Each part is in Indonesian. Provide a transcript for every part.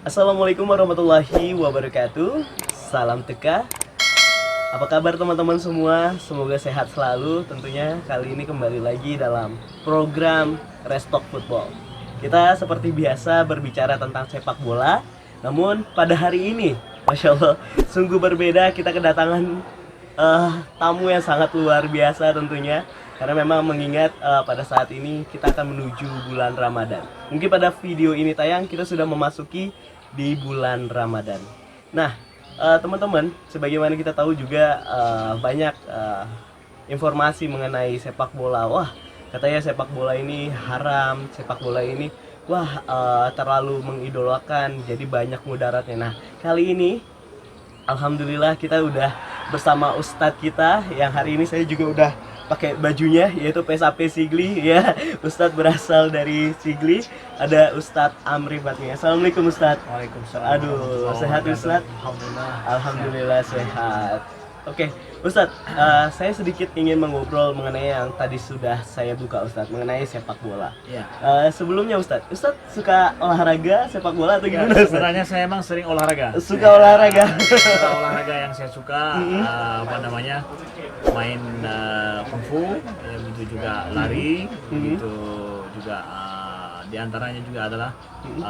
Assalamualaikum warahmatullahi wabarakatuh. Salam teka. Apa kabar teman-teman semua? Semoga sehat selalu. Tentunya kali ini kembali lagi dalam program Restock Football. Kita seperti biasa berbicara tentang sepak bola. Namun pada hari ini, Masya Allah, sungguh berbeda. Kita kedatangan tamu yang sangat luar biasa tentunya. Karena memang mengingat pada saat ini kita akan menuju bulan Ramadan. Mungkin pada video ini tayang kita sudah memasuki di bulan Ramadan. Nah, teman-teman, sebagaimana kita tahu juga banyak informasi mengenai sepak bola. Wah, katanya sepak bola ini haram, sepak bola ini terlalu mengidolakan, jadi banyak mudaratnya. Nah, kali ini alhamdulillah kita udah bersama Ustadz kita yang hari ini saya juga udah pakai bajunya, yaitu PSAP Sigli ya. Ustadz berasal dari Sigli. Ada Ustadz Amri Fatmi. Assalamualaikum Ustadz. Waalaikumsalam. Aduh, sehat Ustadz? Alhamdulillah sehat. Oke, Ustadz, saya sedikit ingin mengobrol mengenai yang tadi sudah saya buka Ustadz, mengenai sepak bola. Ya. Sebelumnya Ustadz suka olahraga sepak bola atau Ya, gimana Ustadz? sebenarnya saya emang sering olahraga. Suka olahraga. Suka olahraga yang saya suka main kungfu, ya, begitu juga lari, begitu juga di antaranya juga adalah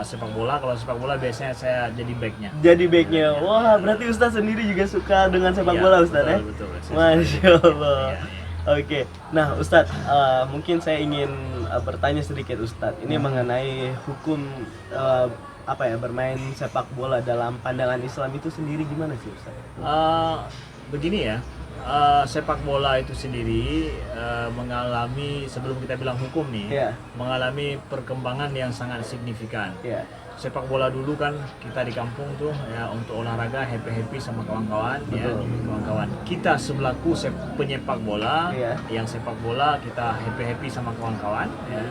sepak bola. Kalau sepak bola biasanya saya jadi backnya. Jadi backnya, wah berarti Ustadz sendiri juga suka dengan sepak bola Ustadz ya? Betul, betul. Masya Allah. Ya, ya. Oke, nah Ustadz, mungkin saya ingin bertanya sedikit Ustadz. Ini mengenai hukum bermain sepak bola dalam pandangan Islam itu sendiri gimana sih Ustadz? Begini ya, sepak bola itu sendiri mengalami, sebelum kita bilang hukum nih, Iya. mengalami perkembangan yang sangat signifikan. Ya, Sepak bola dulu kan kita di kampung tuh ya untuk olahraga happy sama kawan-kawan ya. Betul. Kawan-kawan kita sebelaku penyepak bola, Iya. yang sepak bola kita happy sama kawan-kawan ya.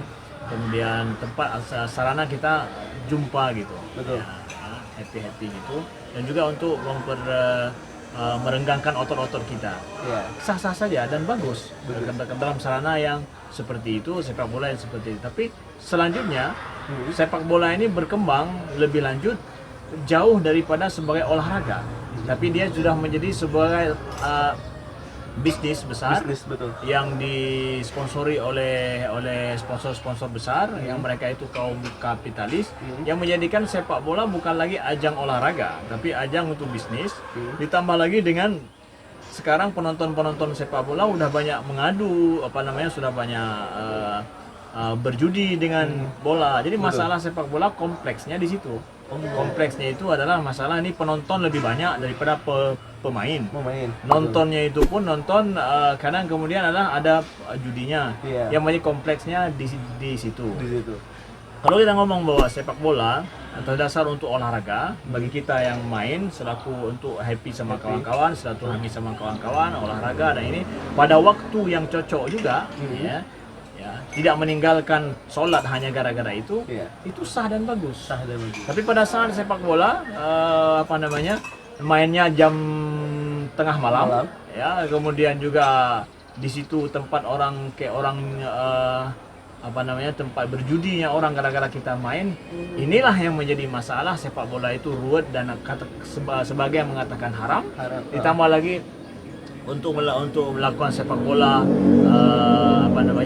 Kemudian tempat sarana kita jumpa gitu. Betul. Ya, happy gitu, dan juga untuk merenggangkan otot-otot kita. ya, Sah-sah saja dan bagus dalam sarana yang seperti itu, sepak bola yang seperti itu. Tapi selanjutnya sepak bola ini berkembang lebih lanjut jauh daripada sebagai olahraga, tapi dia sudah menjadi sebagai bisnis besar bisnis betul. yang disponsori oleh sponsor-sponsor besar yang mereka itu kaum kapitalis yang menjadikan sepak bola bukan lagi ajang olahraga tapi ajang untuk bisnis. Ditambah lagi dengan sekarang penonton sepak bola udah banyak mengadu sudah banyak berjudi dengan bola. Jadi masalah sepak bola kompleksnya di situ. Kompleksnya itu adalah masalah ini penonton lebih banyak daripada pemain. Nontonnya itu pun nonton kadang kemudian ada judinya. Iya. Yang banyak kompleksnya di situ. Di situ. Kalau kita ngomong bahwa sepak bola atau dasar untuk olahraga bagi kita yang main selaku untuk happy sama kawan-kawan, silaturahmi sama kawan-kawan, olahraga, dan ini pada waktu yang cocok juga ya, tidak meninggalkan sholat hanya gara-gara itu, itu sah dan bagus. Tapi pada saat sepak bola mainnya jam tengah malam. Ya, kemudian juga di situ tempat orang tempat berjudinya orang gara-gara kita main. Inilah yang menjadi masalah. Sepak bola itu ruwet dan sebagai yang mengatakan haram. Ditambah lagi untuk melakukan sepak bola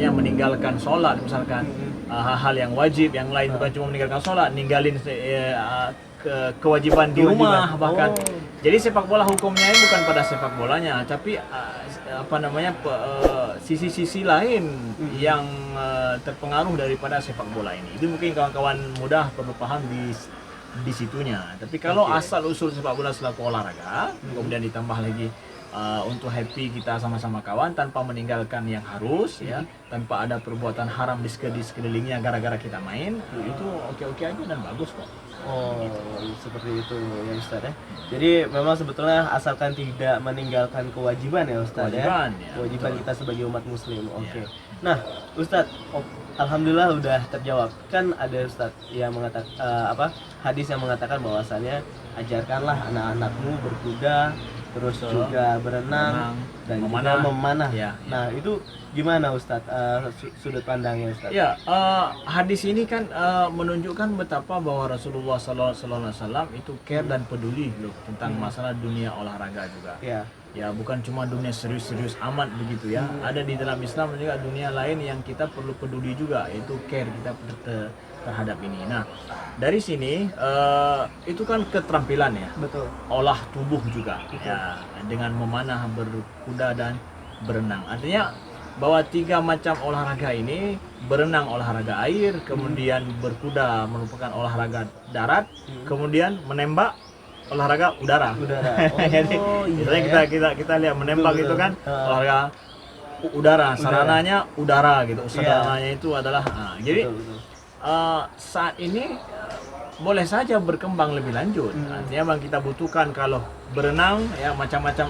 meninggalkan sholat misalkan, hal-hal yang wajib yang lain, bukan cuma meninggalkan sholat, ninggalin kewajiban di rumah bahkan. Jadi sepak bola hukumnya ini bukan pada sepak bolanya tapi sisi-sisi lain yang terpengaruh daripada sepak bola ini. Itu mungkin kawan-kawan muda perlu paham di situnya. Tapi kalau asal usul sepak bola selaku olahraga, kemudian ditambah lagi untuk happy kita sama-sama kawan tanpa meninggalkan yang harus ya, tanpa ada perbuatan haram di sekelilingnya gara-gara kita main, itu oke-oke aja dan bagus kok. Oh, seperti itu ya Ustaz ya. Jadi memang sebetulnya asalkan tidak meninggalkan kewajiban ya Ustaz Kewajiban, ya. ya, Kewajiban betul. kita sebagai umat muslim. Oke. Ya. Nah, Ustaz, alhamdulillah udah terjawab. Kan ada Ustaz yang mengatakan hadis yang mengatakan bahwasannya ajarkanlah anak-anakmu berkuda, terus Betul. juga berenang, dan memanah. juga memanah. Ya, ya. Nah, itu gimana Ustadz sudut pandangnya Ustadz? Ya, hadis ini kan menunjukkan betapa bahwa Rasulullah SAW itu care dan peduli loh tentang masalah dunia olahraga juga. Ya. Ya, bukan cuma dunia serius-serius amat begitu ya. Ada di dalam Islam juga dunia lain yang kita perlu peduli juga, yaitu care kita terhadap ini. Nah, dari sini itu kan keterampilan ya, Betul. olah tubuh juga Betul. ya, dengan memanah, berkuda dan berenang. Artinya bahwa 3 macam olahraga ini, berenang olahraga air, kemudian berkuda merupakan olahraga darat, kemudian menembak olahraga udara. Udara. Jadi iya, kita lihat menembak Betul, itu kan betul. olahraga udara, sarananya udara gitu. Iya. Sarananya itu adalah jadi Betul, betul. saat ini boleh saja berkembang lebih lanjut. Artinya bang, kita butuhkan kalau berenang ya macam-macam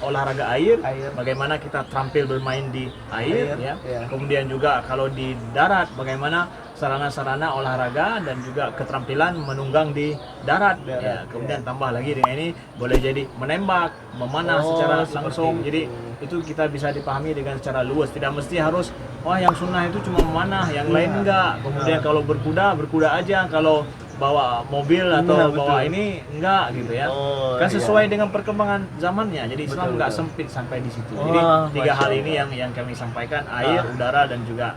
olahraga air, bagaimana kita terampil bermain di air ya. Iya. Kemudian juga kalau di darat bagaimana sarana-sarana olahraga dan juga keterampilan menunggang di darat ya. Kemudian tambah lagi dengan ini boleh jadi menembak, memanah secara langsung. Jadi itu kita bisa dipahami dengan secara luas, tidak mesti harus wah yang sunnah itu cuma memanah, yang lain enggak. Kemudian kalau berkuda aja, kalau bawa mobil atau bawa ini enggak gitu ya. Kan sesuai dengan perkembangan zamannya. Jadi Islam enggak sempit sampai di situ. Jadi 3 hal ini yang kami sampaikan, air, udara dan juga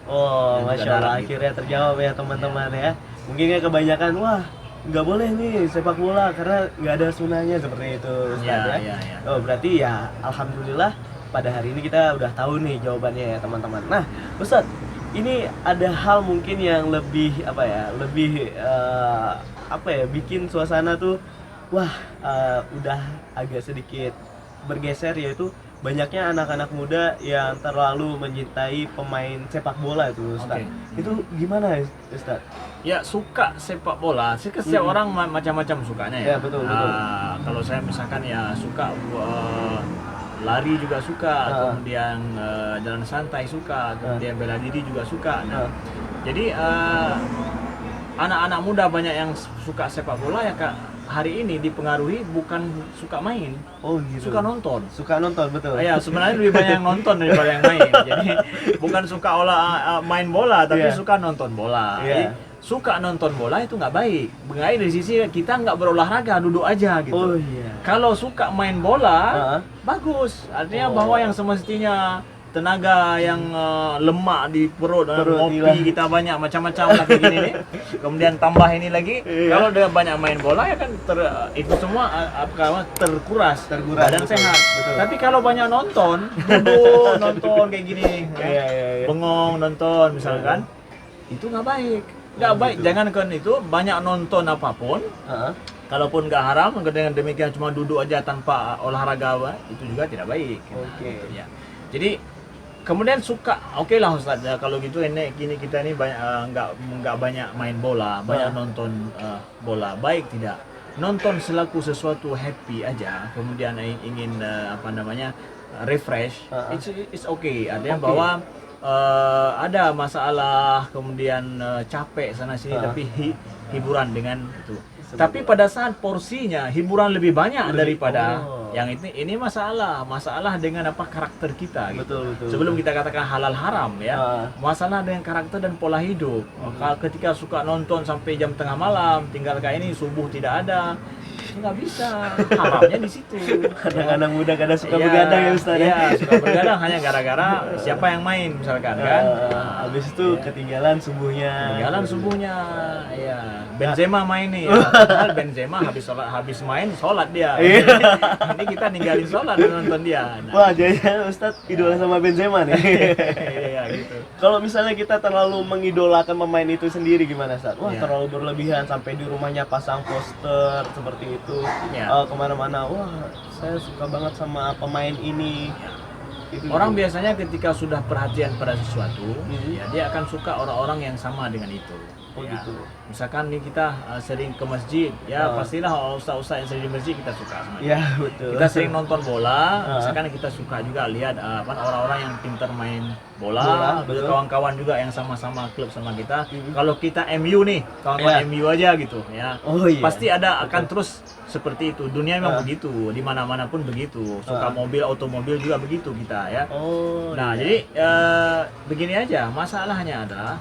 Masya Allah, akhirnya terjawab ya teman-teman ya. Mungkin kebanyakan, wah nggak boleh nih sepak bola karena nggak ada sunahnya seperti itu Ustaz ya. Oh berarti ya Alhamdulillah pada hari ini kita udah tahu nih jawabannya ya teman-teman. Nah Ustaz, ini ada hal mungkin yang lebih bikin suasana tuh wah udah agak sedikit bergeser, yaitu banyaknya anak-anak muda yang terlalu mencintai pemain sepak bola itu Ustaz. Itu gimana Ustaz? Ya, suka sepak bola, setiap orang macam-macam sukanya ya. Ya betul. Kalau saya misalkan ya suka lari juga suka, kemudian jalan santai suka, kemudian bela diri juga suka. Nah, jadi anak-anak muda banyak yang suka sepak bola ya Kak. Hari ini dipengaruhi bukan suka main, gitu. suka nonton. Suka nonton, betul. Ya, sebenarnya lebih banyak yang nonton daripada yang main. Jadi bukan suka main bola, tapi suka nonton bola. Jadi, suka nonton bola itu nggak baik. Baik dari sisi kita nggak berolahraga, duduk aja gitu. Kalau suka main bola, bagus. Artinya bahwa yang semestinya tenaga yang lemak di perut, ngopi kita banyak macam-macam lah kayak gini nih. Kemudian tambah ini lagi, kalau dia banyak main bola ya kan itu semua terkuras badan sehat. Betul. Tapi kalau banyak nonton, duduk nonton kayak gini, bengong nonton misalkan, itu nggak baik. Nggak baik. Jangankan itu banyak nonton apapun. Kalaupun nggak haram, dengan demikian cuma duduk aja tanpa olahraga, itu juga tidak baik. Ya. Jadi kemudian suka, oke lah Ustaz ya, kalau gitu ini kita ini banyak nggak banyak main bola, banyak nonton bola, baik tidak nonton selaku sesuatu happy aja, kemudian ingin refresh, it's okay. Artinya bahwa ada masalah, kemudian capek sana sini, tapi hiburan dengan itu. Tapi pada saat porsinya hiburan lebih banyak daripada yang ini masalah dengan karakter kita gitu. Betul. Sebelum kita katakan halal haram ya, masalah dengan karakter dan pola hidup. Ketika suka nonton sampai jam tengah malam, tinggal kayak ini subuh tidak ada, nggak bisa. Haramnya di situ. Kadang-kadang muda kadang suka begadang ya Ustaz. Iya, suka begadang hanya gara-gara siapa yang main misalkan kan. Habis itu ketinggalan subuhnya. Ya. Benzema main nih. Padahal Benzema habis main sholat dia. Ini kita ninggalin sholat dan nonton dia. Wah, jadinya Ustadz idola sama Benzema nih. Iya gitu. Kalau misalnya kita terlalu mengidolakan pemain itu sendiri gimana Ustadz? Wah, terlalu berlebihan sampai di rumahnya pasang poster seperti itu. Kemana-mana, wah saya suka banget sama pemain ini. Orang biasanya ketika sudah perhatian pada sesuatu, ya dia akan suka orang-orang yang sama dengan itu. Oh ya. gitu. Misalkan nih kita sering ke masjid, ya Oh. pastilah ustaz-ustaz yang sering di masjid kita suka sama dia. Ya betul. Kita sering nonton bola, Ah. misalkan kita suka juga lihat orang-orang yang pintar main Bola, bola, betul. kawan-kawan juga yang sama-sama klub sama kita. Mhm. Kalau kita MU nih, kawan-kawan Ya. MU aja gitu ya. Oh iya. Pasti ada akan terus seperti itu. Dunia memang Ah. begitu, di mana-mana pun begitu. Suka Ah. mobil, otomobil juga begitu kita ya. Oh. Nah, iya. jadi begini aja, masalahnya adalah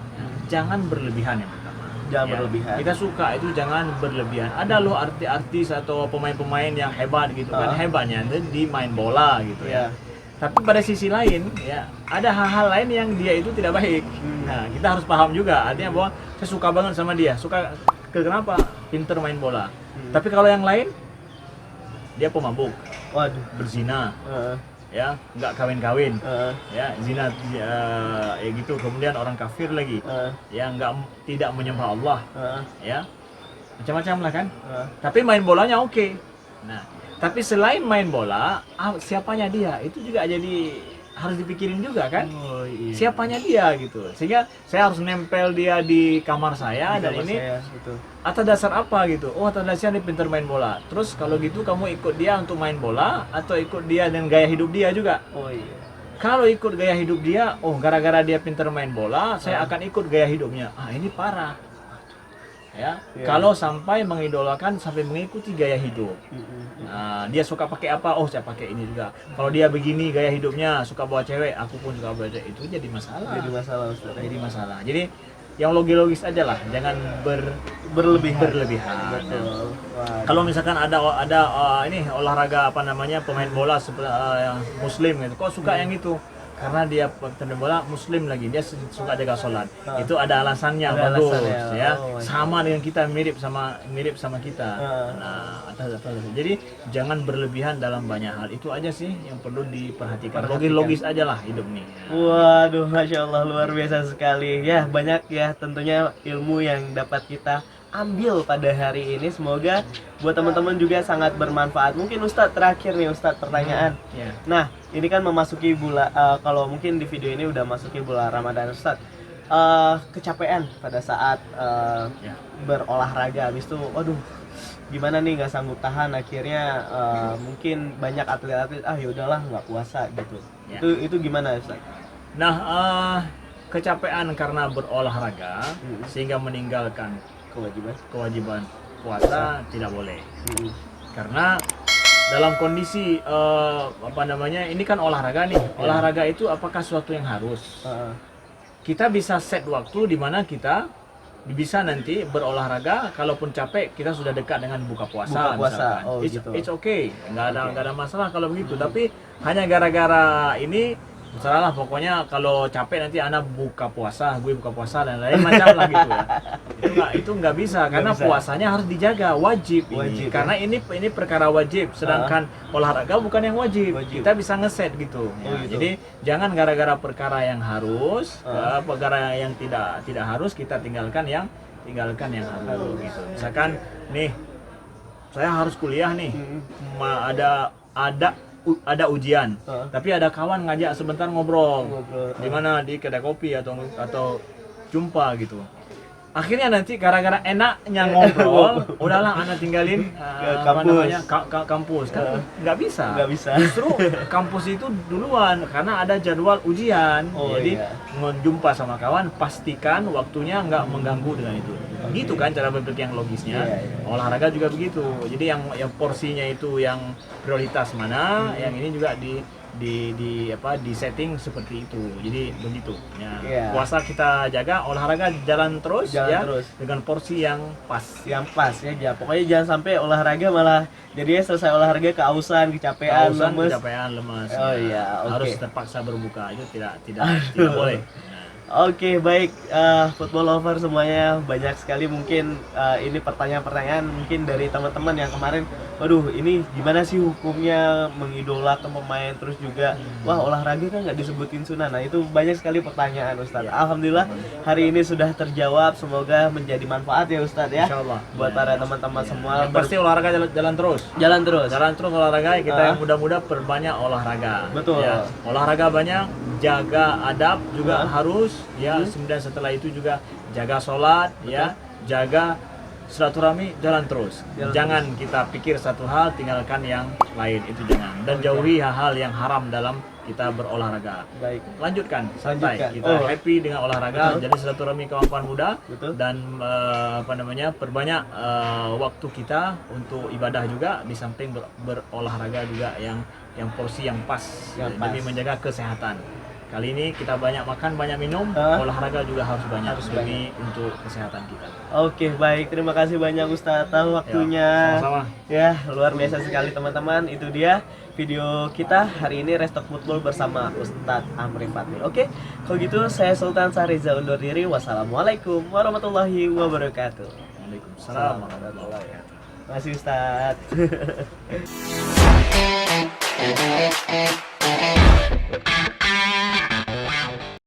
jangan berlebihan yang pertama. Jangan Ya, berlebihan. Kita suka itu jangan berlebihan. Ada loh artis atau pemain-pemain yang hebat gitu kan, Ah. hebatnya di main bola gitu ya. Ya. Tapi pada sisi lain ya ada hal-hal lain yang dia itu tidak baik. Nah, kita harus paham juga. Artinya bahwa saya suka banget sama dia. Suka kenapa? Pinter main bola. Tapi kalau yang lain dia pemabuk, Waduh. berzina, Heeh. ya, nggak kawin-kawin. Heeh. Ya, zina ya gitu. Kemudian orang kafir lagi. Heeh. Ya tidak menyembah Allah, Heeh. ya. Macam-macam lah kan. Heeh. Tapi main bolanya oke. Nah, tapi selain main bola, siapanya dia itu juga jadi harus dipikirin juga kan. Oh iya. Siapanya dia gitu. Sehingga saya harus nempel dia di kamar saya Di dan kamar ini saya, betul. atas dasar apa gitu. Oh, atas dasar dia pintar main bola. Terus kalau gitu kamu ikut dia untuk main bola atau ikut dia dan gaya hidup dia juga. Oh iya. Kalau ikut gaya hidup dia, oh gara-gara dia pintar main bola, saya akan ikut gaya hidupnya. Ah, ini parah. Ya, Ya. kalau sampai mengidolakan sampai mengikuti gaya hidup. Mm-mm. Nah, dia suka pakai apa? Oh, saya pakai ini juga. Kalau dia begini gaya hidupnya, suka bawa cewek, aku pun suka bawa cewek. Itu jadi masalah. Jadi masalah Ustaz. Jadi masalah. Jadi yang logis aja lah, jangan Berlebihan. berlebihan. Betul. Wah. Kalau misalkan ada ini olahraga apa namanya pemain bola seperti yang muslim gitu, kok suka yang itu? Karena dia pemain bola muslim lagi, dia suka jaga sholat. Ah. Itu ada alasannya, Ada bagus alasannya. ya. Oh, Sama dengan kita, mirip sama kita. Ah. Nah, jadi jangan berlebihan dalam banyak hal. Itu aja sih yang perlu diperhatikan. Perhatikan. Logis aja lah hidup nih. Waduh, masya Allah luar biasa sekali. Ya banyak ya tentunya ilmu yang dapat kita ambil pada hari ini. Semoga buat teman-teman juga sangat bermanfaat. Mungkin Ustadz terakhir nih Ustadz pertanyaan. Ya. Nah ini kan memasuki bulan, kalau mungkin di video ini udah masuki bulan Ramadan Ustadz. Kecapean pada saat Ya. berolahraga, habis itu, waduh gimana nih nggak sanggup tahan akhirnya mungkin banyak atlet-atlet ya udahlah nggak puasa gitu. Ya. Itu gimana Ustadz? Nah, kecapean karena berolahraga Mm. sehingga meninggalkan kewajiban puasa tidak boleh. Karena dalam kondisi ini kan olahraga nih. Olahraga itu apakah suatu yang harus? Kita bisa set waktu di mana kita bisa nanti berolahraga, kalaupun capek kita sudah dekat dengan buka puasa. Buka puasa. Misalkan. Oh, it's, gitu. it's okay, nggak ada masalah kalau begitu. Tapi hanya gara-gara ini salah, pokoknya kalau capek nanti anak buka puasa, gue buka puasa dan lain macam lah gitu ya. Itu nggak bisa, karena bisa. puasanya harus dijaga, wajib Wajib, ini. Karena ini perkara wajib, sedangkan olahraga bukan yang wajib. Wajib. Kita bisa ngeset gitu. Oh, Ya. gitu. Jadi jangan gara-gara perkara yang harus, perkara yang tidak harus kita tinggalkan yang harus gitu. Misalkan nih saya harus kuliah nih, ada ujian, tapi ada kawan ngajak sebentar ngobrol, di mana di kedai kopi atau jumpa gitu. Akhirnya nanti gara-gara enaknya ngobrol, udahlah anak tinggalin kampus kan nggak bisa. Justru kampus itu duluan karena ada jadwal ujian. Oh, Jadi iya. menjumpa sama kawan, pastikan waktunya nggak mengganggu dengan itu. Gitu kan cara berpikir yang logisnya. Iya. Olahraga juga begitu. Jadi yang porsinya itu yang prioritas mana, yang ini juga di setting seperti itu. Jadi begitu. Ya. Iya. Puasa kita jaga, olahraga jalan terus Terus. dengan porsi yang pas. Yang pas ya. Pokoknya jangan sampai olahraga malah jadinya selesai olahraga kehausan, kecapean, lemes. Kecapean, lemas. Oh iya, oke. Harus terpaksa berbuka, itu tidak boleh. Oke, baik, football lover semuanya, banyak sekali mungkin ini pertanyaan-pertanyaan mungkin dari teman-teman yang kemarin, waduh ini gimana sih hukumnya mengidolakan pemain, terus juga wah olahraga kan nggak disebutin sunnah. Nah itu banyak sekali pertanyaan Ustadz. Ya. Alhamdulillah hari ini sudah terjawab, semoga menjadi manfaat ya Ustadz ya. Insyaallah. Buat para teman-teman semua. Yang pasti olahraga jalan terus. Jalan terus. Jalan terus olahraga, kita yang muda-muda perbanyak olahraga. Betul. Ya, olahraga banyak, jaga adab juga harus ya. Kemudian setelah itu juga jaga sholat, ya, jaga silaturahmi, jalan terus. Jangan kita pikir satu hal, tinggalkan yang lain, itu jangan. Dan jauhi hal-hal yang haram dalam kita berolahraga. Baik. Lanjutkan, santai. Lanjutkan. Kita happy dengan olahraga, Betul. jadi silaturahmi kawan-kawan muda. Betul. Dan perbanyak waktu kita untuk ibadah juga, di samping berolahraga juga yang porsi yang pas, Yang demi pas. menjaga kesehatan. Kali ini kita banyak makan, banyak minum, olahraga juga harus banyak Harus demi untuk kesehatan kita. Oke, baik. Terima kasih banyak Ustadz atas waktunya. Sama-sama. Ya, luar biasa sekali teman-teman. Itu dia video kita hari ini Restock Football bersama Ustadz Amri Fadli. Oke, kalau gitu saya Sultan Sahriza undur diri. Wassalamualaikum warahmatullahi wabarakatuh. Waalaikumsalam warahmatullahi wabarakatuh. Terima kasih Ustadz.